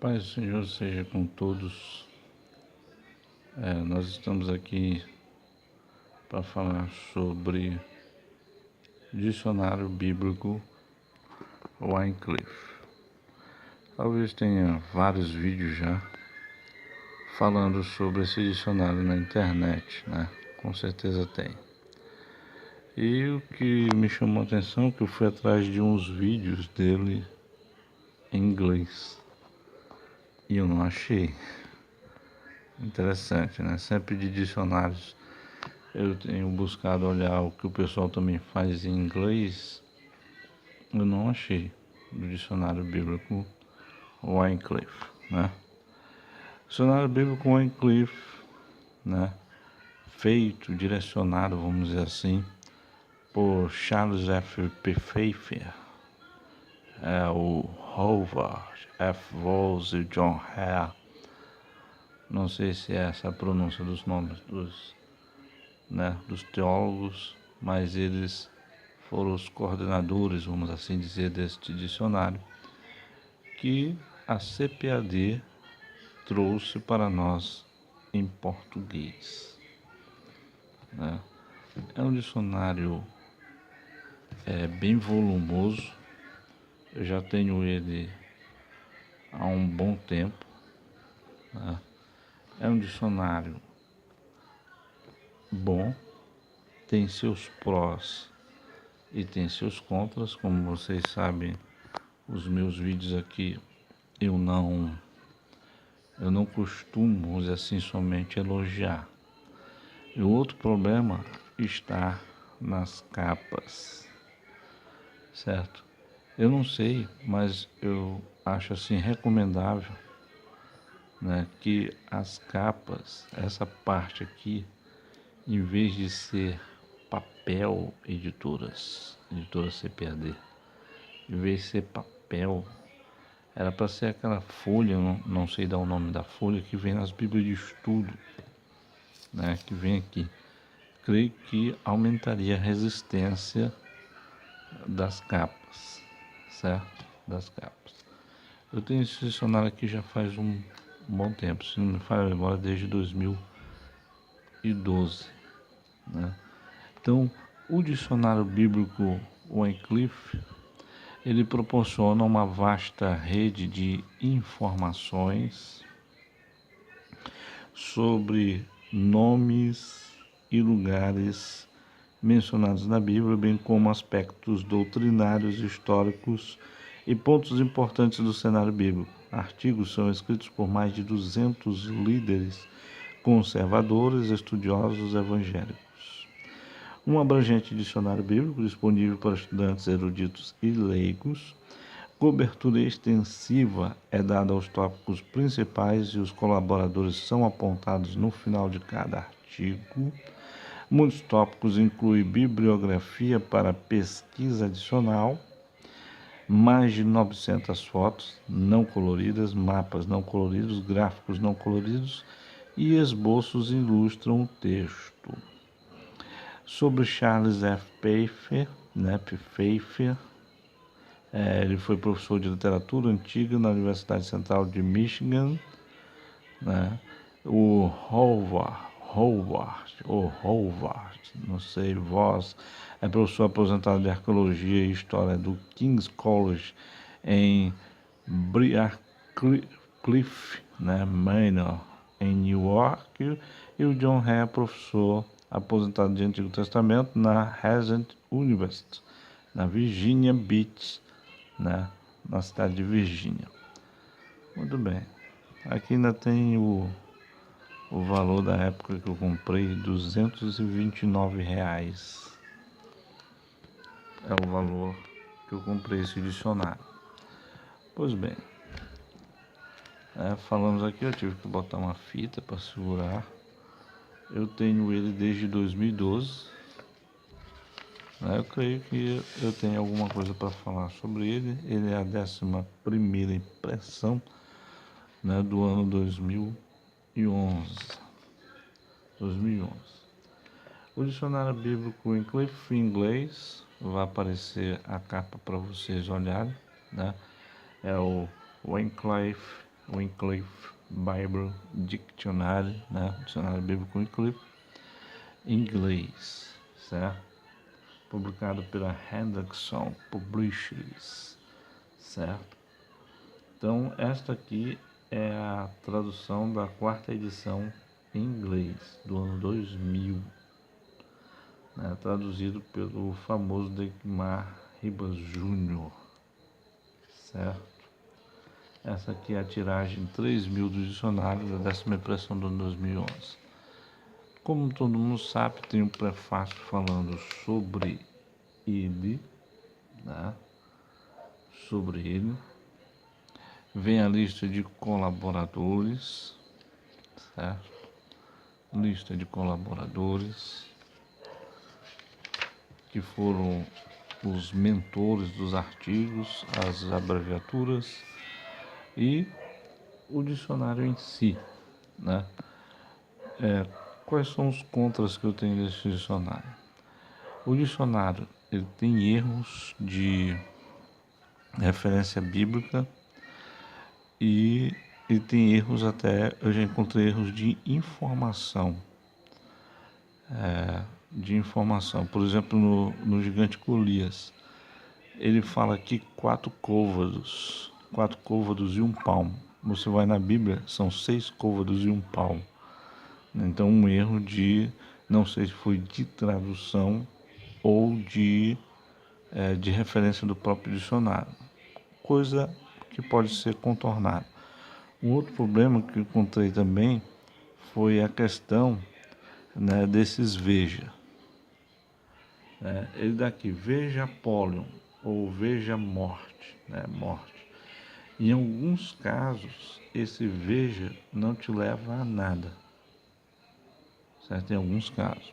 Paz do Senhor seja com todos. Nós estamos aqui para falar sobre Dicionário Bíblico Wycliffe. Talvez tenha vários vídeos já falando sobre esse dicionário na internet, né? Com certeza tem. E o que me chamou a atenção é que eu fui atrás de uns vídeos dele em inglês e eu não achei. Interessante, né? Sempre de dicionários eu tenho buscado olhar o que o pessoal também faz em inglês. Eu não achei no dicionário bíblico Wycliffe, né? Dicionário bíblico Wycliffe, né? Feito, direcionado, vamos dizer assim, por Charles F. Pfeiffer, o Howard F. Walls e John Hare. Não sei se é essa a pronúncia dos nomes dos teólogos, mas eles foram os coordenadores, vamos assim dizer, deste dicionário que a CPAD trouxe para nós em português, né? É um dicionário bem volumoso, eu já tenho ele há um bom tempo, né? É um dicionário bom, tem seus prós e tem seus contras. Como vocês sabem, os meus vídeos aqui eu não costumo, vamos dizer assim, somente elogiar. E o outro problema está nas capas, certo? Eu não sei, mas eu acho assim recomendável, né, que as capas, essa parte aqui, em vez de ser papel, editora CPAD, em vez de ser papel, era para ser aquela folha, não sei dar o nome da folha, que vem nas Bíblias de Estudo, né, que vem aqui. Creio que aumentaria a resistência das capas, certo? Das capas. Eu tenho esse dicionário aqui já faz um bom tempo, se não me falha a memória, desde 2012, né? Então, o dicionário bíblico Wycliffe, ele proporciona uma vasta rede de informações sobre nomes e lugares mencionados na Bíblia, bem como aspectos doutrinários, históricos e pontos importantes do cenário bíblico. Artigos são escritos por mais de 200 líderes conservadores, estudiosos evangélicos. Um abrangente dicionário bíblico disponível para estudantes eruditos e leigos. Cobertura extensiva é dada aos tópicos principais e os colaboradores são apontados no final de cada artigo. Muitos tópicos incluem bibliografia para pesquisa adicional, mais de 900 fotos não coloridas, mapas não coloridos, gráficos não coloridos e esboços ilustram o texto. Sobre Charles F. Pfeiffer, ele foi professor de literatura antiga na Universidade Central de Michigan, né? O Howard, não sei, Voss, é professor aposentado de arqueologia e história do King's College em Briarcliff, né, Manor, em New York, e o John Hare, professor aposentado de Antigo Testamento na Regent University, na Virginia Beach, né, na cidade de Virgínia. Muito bem. Aqui ainda tem o valor da época que eu comprei, R$ 229. É o valor que eu comprei esse dicionário. Pois bem, falamos aqui, eu tive que botar uma fita para segurar. Eu tenho ele desde 2012. Eu creio que eu tenho alguma coisa para falar sobre ele. Ele é a 11ª impressão, né, do ano 2011. O dicionário bíblico Wycliffe em inglês vai aparecer a capa para vocês olharem, né? É o Wycliffe Wycliffe Bible Dictionary, né? Dicionário Bíblico Wycliffe, em inglês, certo? Publicado pela Hendrickson Publishers, certo? Então, esta aqui é a tradução da quarta edição em inglês do ano 2000, né? Traduzido pelo famoso Degmar Ribas Júnior, certo? Essa aqui é a tiragem 3.000 do dicionário da 10ª impressão do ano 2011. Como todo mundo sabe, tem um prefácio falando sobre ele, né? Sobre ele. Vem a lista de colaboradores, certo? Lista de colaboradores que foram os mentores dos artigos, as abreviaturas e o dicionário em si, né? Quais são os contras que eu tenho desse dicionário? O dicionário ele tem erros de referência bíblica e ele tem erros até, eu já encontrei erros de informação. Por exemplo, no Gigante Golias, ele fala aqui 4 côvados e um palmo. Você vai na Bíblia, são 6 côvados e um palmo. Então, um erro de, não sei se foi de tradução ou de referência do próprio dicionário, coisa que pode ser contornada. Um outro problema que eu encontrei também foi a questão, né, desses veja. Ele daqui, veja pólion ou veja morte, né, morte. Em alguns casos, esse veja não te leva a nada, certo? Em alguns casos,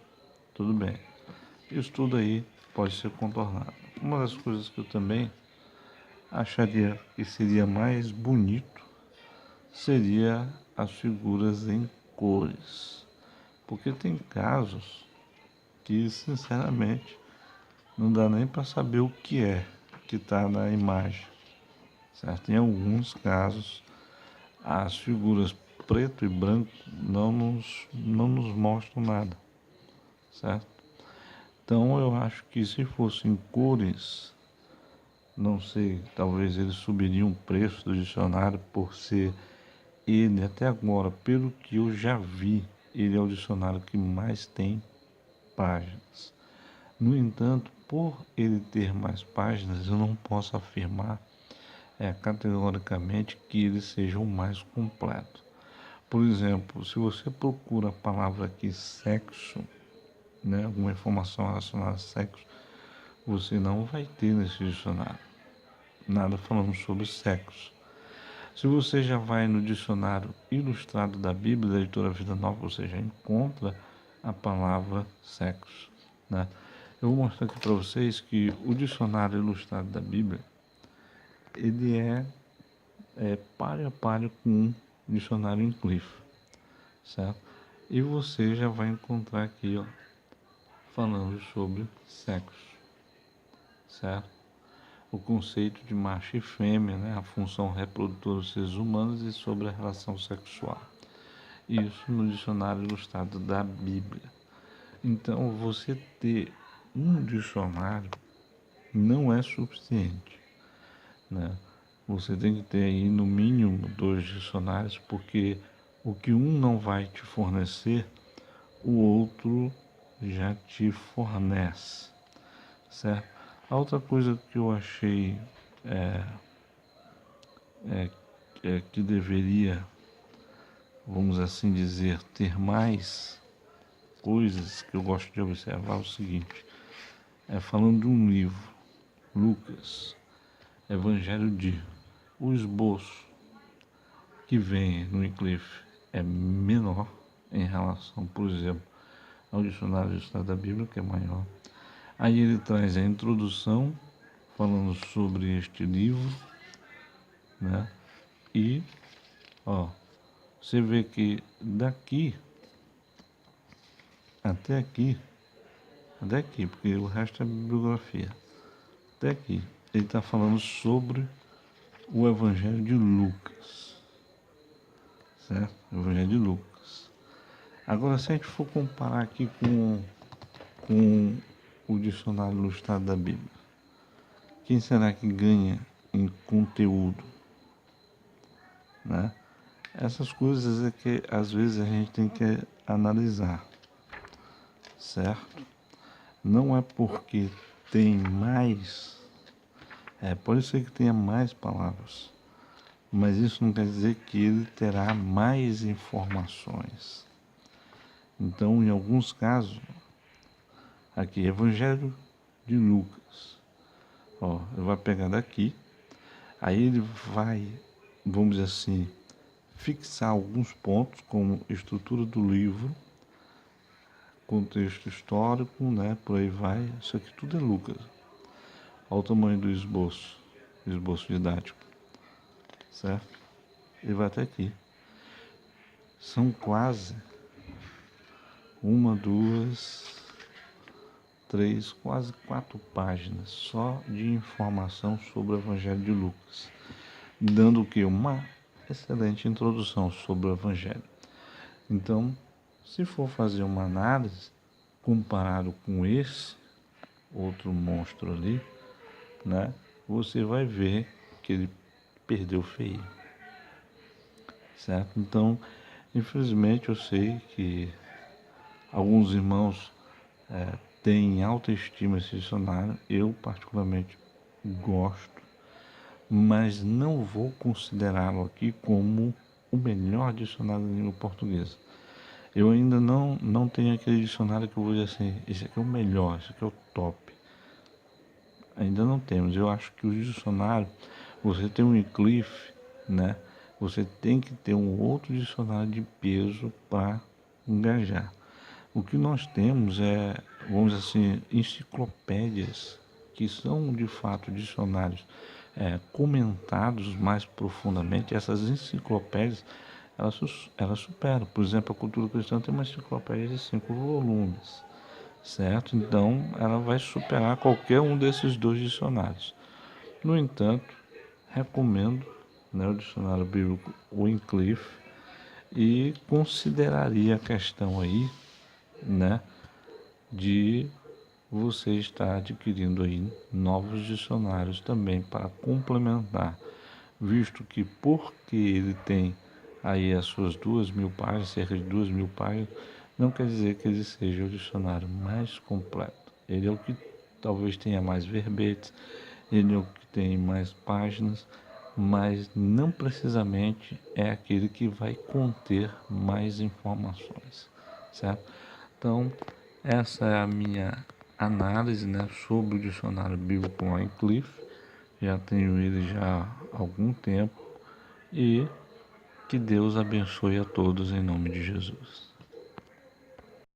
tudo bem. Isso tudo aí pode ser contornado. Uma das coisas que eu também acharia que seria mais bonito seria as figuras em cores, porque tem casos que, sinceramente, não dá nem para saber o que é que está na imagem, certo? Em alguns casos, as figuras preto e branco não nos mostram nada, certo? Então, eu acho que se fossem cores, não sei, talvez eles subiriam o preço do dicionário por ser ele, até agora, pelo que eu já vi, ele é o dicionário que mais tem páginas. No entanto, por ele ter mais páginas, eu não posso afirmar categoricamente que ele seja o mais completo. Por exemplo, se você procura a palavra aqui sexo, né, alguma informação relacionada a sexo, você não vai ter nesse dicionário nada falando sobre sexo. Se você já vai no dicionário ilustrado da Bíblia, da Editora Vida Nova, você já encontra a palavra sexo, né? Eu vou mostrar aqui para vocês que o dicionário ilustrado da Bíblia, ele é páreo a páreo com um dicionário em Wycliffe, certo? E você já vai encontrar aqui, ó, falando sobre sexo, certo? O conceito de macho e fêmea, né? A função reprodutora dos seres humanos e sobre a relação sexual. Isso no dicionário ilustrado da Bíblia. Então, você ter um dicionário não é suficiente, né? Você tem que ter aí no mínimo 2 dicionários, porque o que um não vai te fornecer, o outro já te fornece, certo? A outra coisa que eu achei que deveria, vamos assim dizer, ter mais coisas que eu gosto de observar é o seguinte, falando de um livro, Lucas, Evangelho de, o esboço que vem no Wycliffe é menor em relação, por exemplo, ao dicionário do Estado da Bíblia, que é maior. Aí ele traz a introdução, falando sobre este livro, né? E, ó, você vê que daqui até aqui, porque o resto é bibliografia, até aqui, ele está falando sobre o Evangelho de Lucas, certo? Evangelho de Lucas. Agora, se a gente for comparar aqui com o dicionário ilustrado da Bíblia, quem será que ganha em conteúdo, né? Essas coisas é que às vezes a gente tem que analisar, certo? Não é porque tem mais, pode ser que tenha mais palavras, mas isso não quer dizer que ele terá mais informações. Então, em alguns casos, aqui, Evangelho de Lucas, ele vai pegar daqui, aí ele vai, vamos dizer assim, fixar alguns pontos, como estrutura do livro, contexto histórico, né? Por aí vai. Isso aqui tudo é Lucas. Olha o tamanho do esboço didático, certo? Ele vai até aqui. São quase uma, duas, três, quase 4 páginas só de informação sobre o Evangelho de Lucas, dando o que? Uma excelente introdução sobre o Evangelho. Então, se for fazer uma análise comparado com esse outro monstro ali, né, você vai ver que ele perdeu feio, certo? Então, infelizmente, eu sei que alguns irmãos têm alta estima esse dicionário. Eu, particularmente, gosto, mas não vou considerá-lo aqui como o melhor dicionário da língua portuguesa. Eu ainda não tenho aquele dicionário que eu vou dizer assim, esse aqui é o melhor, esse aqui é o top. Ainda não temos. Eu acho que o dicionário, você tem um Wycliffe, né? Você tem que ter um outro dicionário de peso para engajar. O que nós temos é, vamos dizer assim, enciclopédias que são de fato dicionários comentados mais profundamente. Essas enciclopédias elas superam. Por exemplo, a cultura cristã tem uma enciclopédia de 5 volumes, certo? Então, ela vai superar qualquer um desses dois dicionários. No entanto, recomendo, né, o dicionário bíblico Wycliffe e consideraria a questão aí, né, de você estar adquirindo aí novos dicionários também para complementar, visto que porque ele tem aí as suas 2.000 páginas, cerca de 2.000 páginas, não quer dizer que ele seja o dicionário mais completo. Ele é o que talvez tenha mais verbetes, ele é o que tem mais páginas, mas não precisamente é aquele que vai conter mais informações, certo? Então, essa é a minha análise, né, sobre o dicionário bíblico Wycliffe. Já tenho ele já há algum tempo e que Deus abençoe a todos em nome de Jesus.